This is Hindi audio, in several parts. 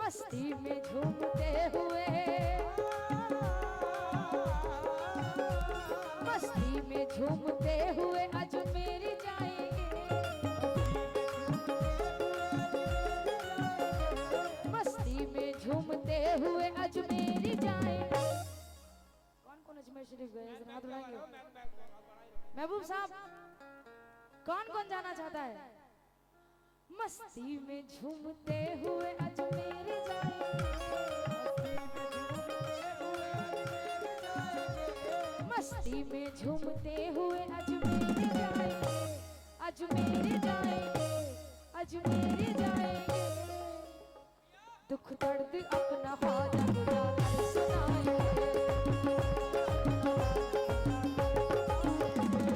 मस्ती में झूमते हुए, मस्ती में झूमते हुए अजमेर जाएंगे, मस्ती में झूमते हुए अजमेर जाएंगे। कौन कौन अजमेर शरीफ गए हाथ उठाएंगे? महबूब साहब कौन कौन जाना चाहता है? मस्ती में झूमते हुए अजमेर जाएंगे, मस्ती में झूमते हुए अजमेर जाएंगे, अजमेर जाएंगे, अजमेर जाएंगे। दुख दर्द अपना ख्वाजा को जाकर सुनाएंगे,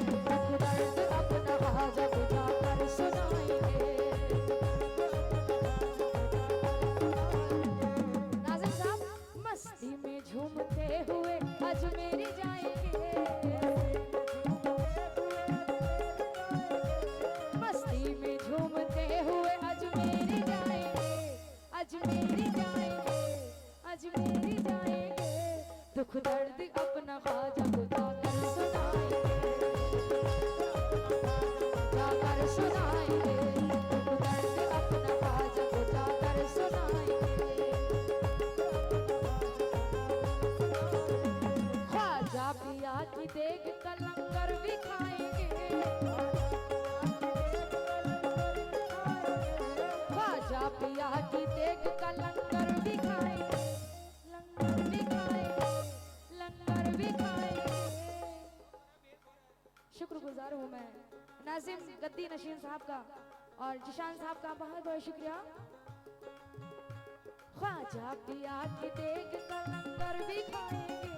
दुख दर्द अपना ख्वाजा को जाकर सुनाएंगे। नाज़िम साहब मस्ती में झूमते हुए अजमेर जाएंगे, मस्ती में झूमते हुए अजमेर जाएंगे, अजमेर जाएंगे, अजमेर जाएंगे। दुख दर्द अपना ख्वाजा को जाकर सुनाएंगे, जाकर सुनाएंगे, दुख दर्द अपना ख्वाजा को जाकर सुनाएंगे। ख्वाजा पिया की देख कलंगर भी खाएंगे, ख्वाजा पिया की देख कलंगर भी खाएंगे, लंगर भी खाएंगे, लंगर भी खाएंगे। शुक्रगुजार हूँ मैं नाजिम गद्दी नशीन साहब का और जिशान साहब का बहुत बहुत शुक्रिया। ख्वाजा पिया की देख कलंगर भी खाएंगे,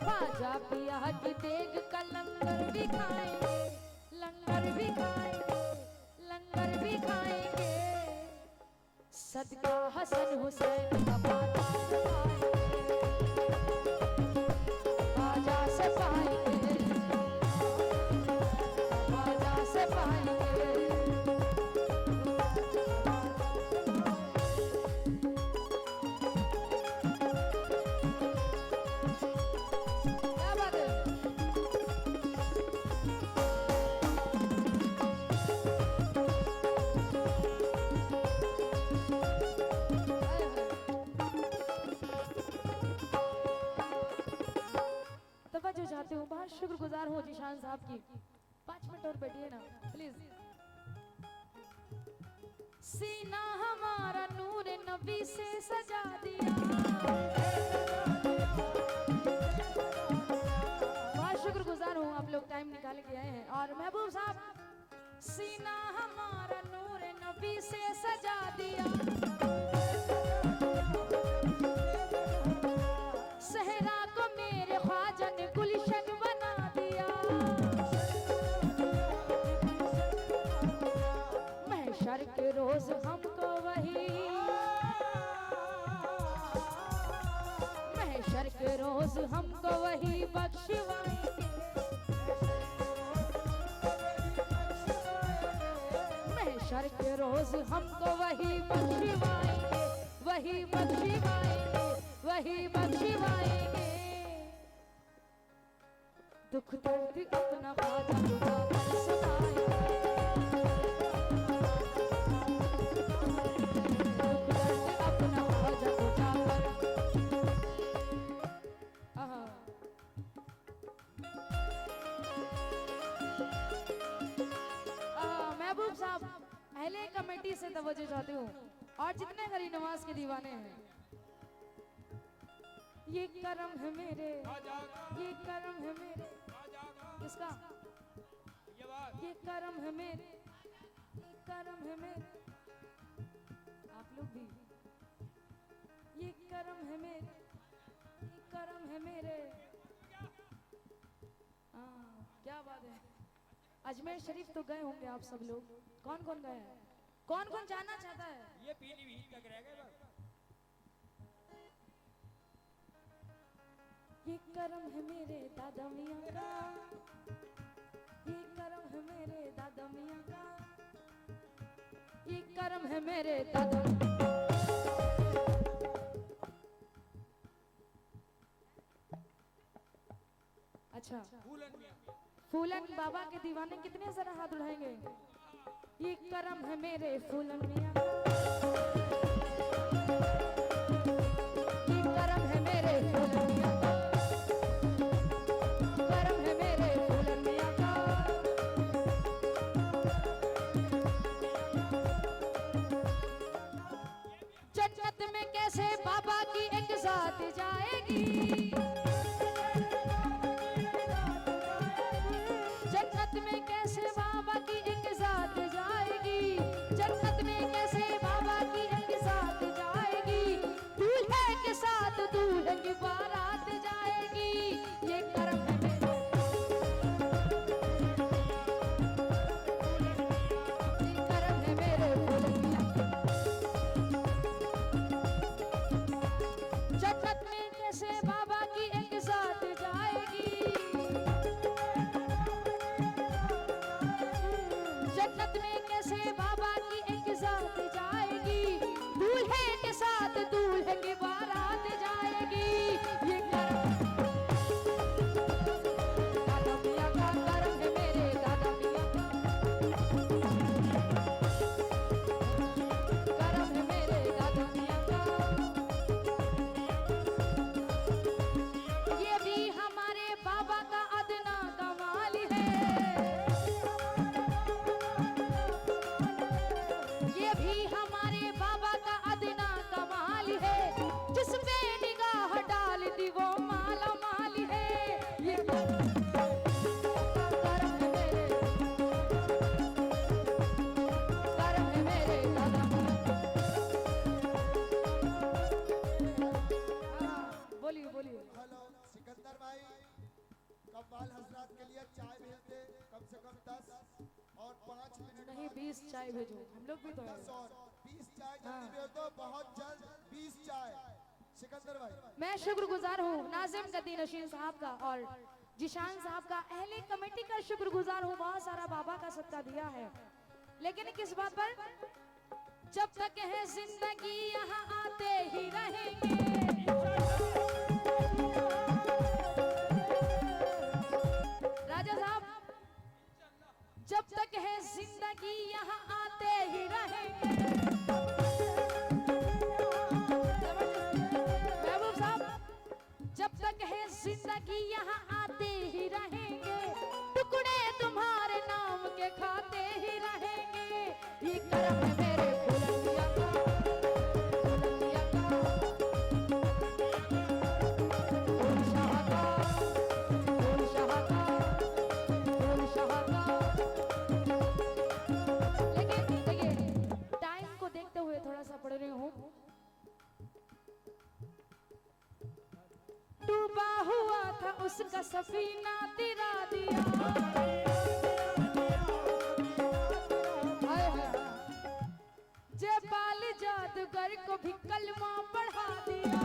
ख्वाजा पिया की देख कलंगर भी खाएंगे, लंगर भी खाएंगे, लंगर भी खाएंगे। सदका हसन हुसैन का बाजार पाएंगे, ख्वाजा से पाएंगे, ख्वाजा से पाएंगे। क्या बात है? तवज्जो चाहती हूँ, बहुत शुक्रगुजार हूँ जिशान साहब की। 5 मिनट और बैठिए ना प्लीज। सीना हमारा नूर नबी से सजा दिया, बहुत शुक्रगुजार हूँ आप लोग टाइम निकाल के आए हैं। और महबूब साहब सीना हमारा नूर नबी से सजा दिया, सहरा को मेरे ख्वाजा ने गुलशन बना दिया, महशर के रोज हमको वही, महशर के रोज हमको वही बख्शवाएंगे, महशर के रोज हमको वही बख्शवाएंगे, वही बख्शवाएंगे, वही बख्शवाएंगे। दुख दर्द अपना ख्वाजा को जाकर सुनाएंगे, दुख दर्द अपना ख्वाजा को जाकर। महबूब साहब अहले कमेटी से तवज्जो चाहती हूँ और जितने गरी नवाज के दीवाने हैं, ये करम है मेरे, ये करम है मेरे, किसका? ये करम है मेरे, ये करम है मेरे, आप लोग भी। ये करम है मेरे, ये करम है मेरे। क्या बात है। अजमेर शरीफ तो गए होंगे आप सब लोग, कौन कौन गए हैं? कौन कौन जाना चाहता है? ये पीलीभीत तक रह गए बस। ये करम है मेरे दादा मियाँ का, ये करम है मेरे दादा मियाँ का, कर्म है मेरे दादा। अच्छा, फूलन बाबा के दीवाने कितने सारा हाथ उठाएंगे। ये कर्म है मेरे फूलन मियां का, ये कर्म है मेरे फूलन मियां का, कर्म है मेरे फूलन मियां का। जन्नत में कैसे बाबा की एक साथ जाएगी, जन्नत में कैसे बाबा की एक साथ जाएगी, जन्नत में कैसे बाबा की एक साथ जाएगी, दूल्हे के साथ दूल्हे की बारात जाएगी। ये कर्म है मेरे, ये कर्म है मेरे फूलन मियां का। जन्नत में कैसे बाबा की एक साथ जाएगी, जन्नत में कैसे बाबा की एक साथ जाएगी, दूल्हे के साथ दूल्हे की बारात जाएगी। ये कर्म दादा मियां का, कर्म है मेरे दादा मियां का, कर्म है मेरे दादा मियां का। ये भी हमारे बाबा का अदना कमाल है, ये भी हमारे बाबा का अदना कमाल है, जिस पे निगाह डाल दी वो माला माल है। ये कर्म है मेरे, कर्म है मेरे दादा मियां का। हाँ, बोलिए बोलिए। हेलो सिकंदर भाई, कव्वाल हजरात के लिए चाय भेज दे, कम से कम 10 और 5 मिनट नहीं 20 चाय भेजो, हम लोग भी तो हैं। 10 और 20 चाय जल्दी भेज दो, बहुत जल्द 20 चाय। सिकंदर भाई मैं शुक्रगुजार हूँ नाजिम गद्दी नशीन साहब का और जिशान साहब का, अहले कमेटी का शुक्रगुजार हूँ। बहुत सारा बाबा का सदका दिया है, लेकिन किस बात पर, जब तक है जिंदगी यहाँ आते ही रहेंगे, राजा साहब, जब तक है जिंदगी यहाँ आते ही रहेंगे। महबूब साहब, जब तक है जिंदगी यहाँ आते ही रहेंगे, टुकड़े तुम्हारे नाम के खाते ही रहेंगे। ये कर्म है मेरे फूलन मियां का, फूलन मियां का, फूल शाह का, फूल शाह का, फूल शाह का। लेकिन देखिए, टाइम को देखते हुए थोड़ा सा पढ़ रही हूँ। डूबा हुआ था उसका सफीना तिरा दिया, हाय हाय, जयपाल जादूगर को भी कलमा पढ़ा दिया।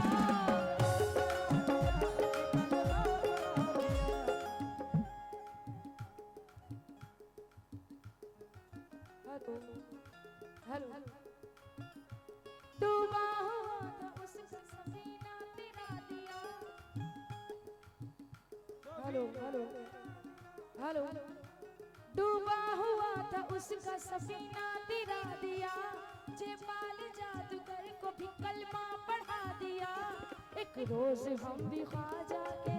हेलो हेलो, डूबा हुआ था उसका सफीना तिरा दिया। हेलो हेलो हेलो, डूबा हुआ था उसका सफीना तिरा दिया, जयपाल जादूगर को भी कलमा पढ़ा दिया। एक रोज हम भी ख्वाजा के,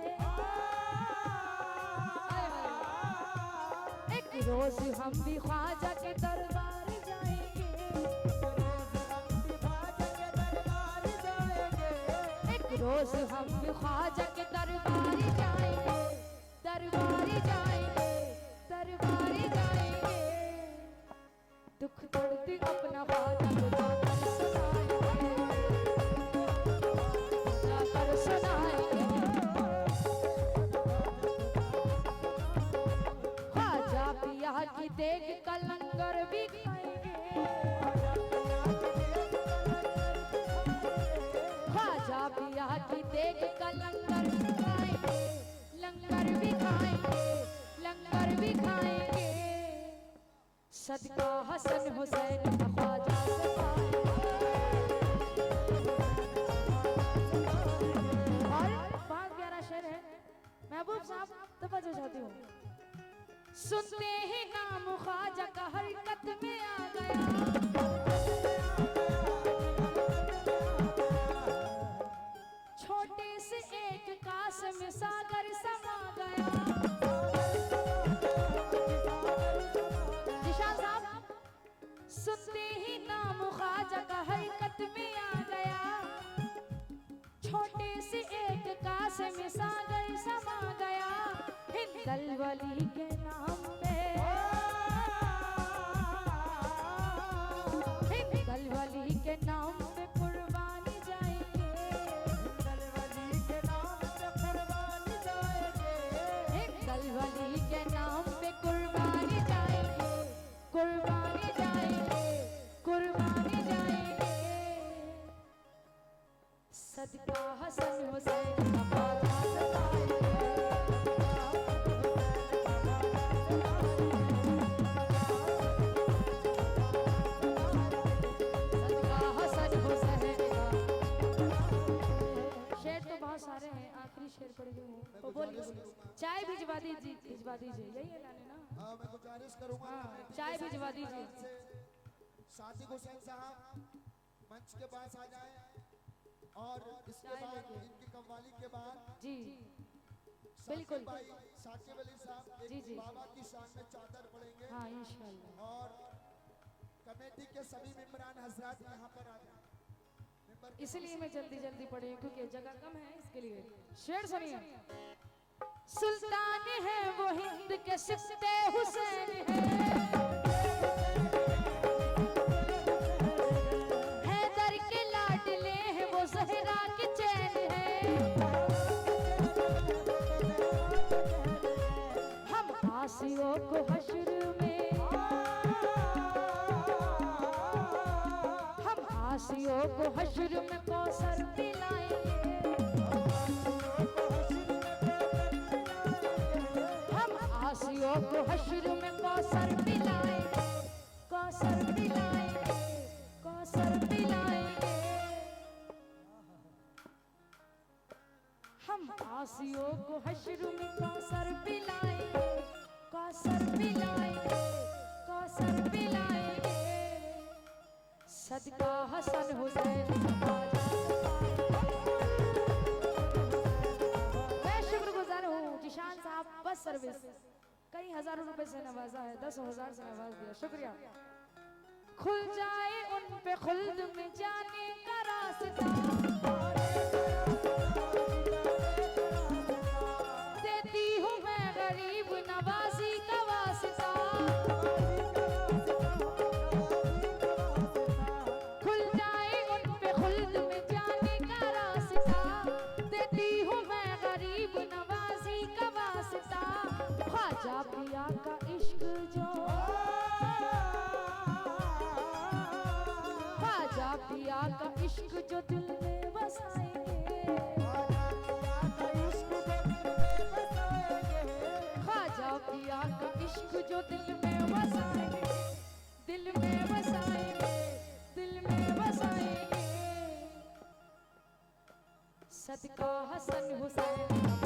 एक रोज हम भी ख्वाजा के दरबार जाएंगे, एक रोज हम भी ख्वाजा के दरबार जाएंगे, दरबार जाएंगे, दरबार जाएंगे। दुख दर्द अपना ख्वाजा को जाकर सुनाएंगे, जाकर सुनाएंगे। ख्वाजा पिया की देख का लंगर भी खाएंगे, ख्वाजा पिया की देख का लंगर भी खाएंगे, लंगर भी खाएंगे, लंगर भी खाएंगे। सदका हसन हुसैन का ख्वाजा से तवज्जो चाहती हूँ। सुनते ही नाम ख्वाजा का हरकत में आ गया, छोटे से एक कास में सागर समा गया। जिशान साहब, सुनते ही नाम ख्वाजा का हरकत में आ गया, छोटे से एक कास में सागर समा गया। हिंदल वली के नाम पे, हिंदल वली के नाम पे कुर्बानी जाएंगे, हिंदल वली के नाम पे कुर्बानी जाएंगे, हिंदल वली के नाम पे कुर्बानी जाएंगे, कुर्बानी जाएंगे, कुर्बानी जाएंगे। सदका हसन हुसैन का बाजा सताएंगे, सदका हसन हुसैन का। शेर तो बहुत सारे हैं, आखिरी शेर पढ़ गए हूँ। वो बोलिए, चाय भिजवा दीजिए, भिजवा दीजिए, यही है लाने ना। हाँ, मैं गुजारिश करूंगा हाँ, चाय भिजवा दीजिए। सादिक हुसैन साहब मंच के पास आ जाएं और इसके चाय बाद लेके। इनकी कव्वाली के बाद जी बिल्कुल बिल्कुल। भाई साकिब अली साहब एक जी, जी। बाबा की शान में चादर पड़ेंगे हाँ इंशाल्लाह। और कमेटी के सभी मेंबरान हजरात यहाँ पर आ जाएं। मेंबर के इसलिए मैं जल्दी जल्दी पढ़ी हूँ, क्योंकि जगह कम है, इसके लिए। शेर सुनिए। सुल्तान है वो हिंद के सिफ्ते हुसैन है, हैदर के लाडले हैं वो ज़हरा के चैन है। हम आसियों को हश्र में, हम आसियों को हश्र में कौसर पिलाएंगे, हम आसियों को हश्र में कौसर पिलाएंगे, कौसर पिलाएंगे, कौसर पिलाएंगे। हम आसियों को हश्र में कौसर पिलाएंगे, कौसर पिलाएंगे, कौसर पिलाएंगे। सदका हसन हुसैन का बाजा सताएंगे। मैं शुक्रगुजार हूँ जिशान साहब, बस सर्विस कई हजारों रुपए से नवाजा है, 10,000 से नवाज दिया, शुक्रिया। खुल जाए उन पे खुल्द में जाने का रास्ता, देती हूँ मैं गरीब नवाजी का वास्ता। खुल जाए उन पे खुल्द में जाने का रास्ता, देती हूँ मैं गरीब नवाजी का वास्ता। ख्वाजा पिया का इश्क जो, ख्वाजा पिया का इश्क जो दिल में बसाएंगे, ख्वाजा पिया का इश्क जो दिल में बसाएंगे, दिल में बसाएंगे, दिल में बसाएंगे। सदका हसन हुसैन